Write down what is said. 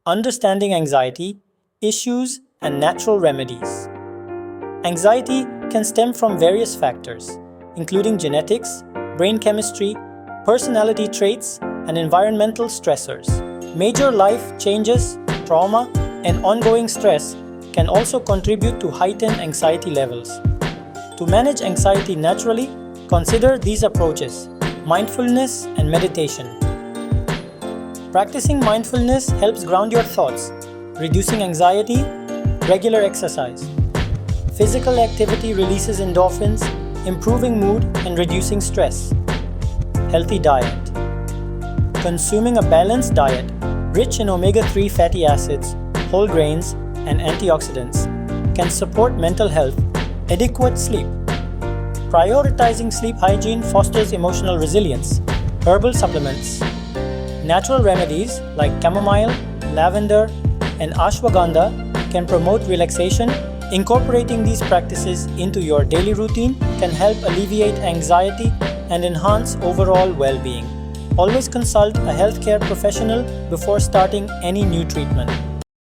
understanding anxiety, issues, and natural remedies. Anxiety can stem from various factors, including genetics, brain chemistry, personality traits, and environmental stressors. Major life changes, trauma, and ongoing stress can also contribute to heightened anxiety levels. To manage anxiety naturally, consider these approaches: mindfulness and meditation. Practicing mindfulness helps ground your thoughts, reducing anxiety. Regular exercise. Physical activity releases endorphins, improving mood and reducing stress. Healthy diet. Consuming a balanced diet, rich in omega-3 fatty acids, whole grains, and antioxidants, can support mental health. Adequate sleep. Prioritizing sleep hygiene fosters emotional resilience. Herbal supplements. Natural remedies like chamomile, lavender, and ashwagandha can promote relaxation. Incorporating these practices into your daily routine can help alleviate anxiety and enhance overall well-being. Always consult a healthcare professional before starting any new treatment.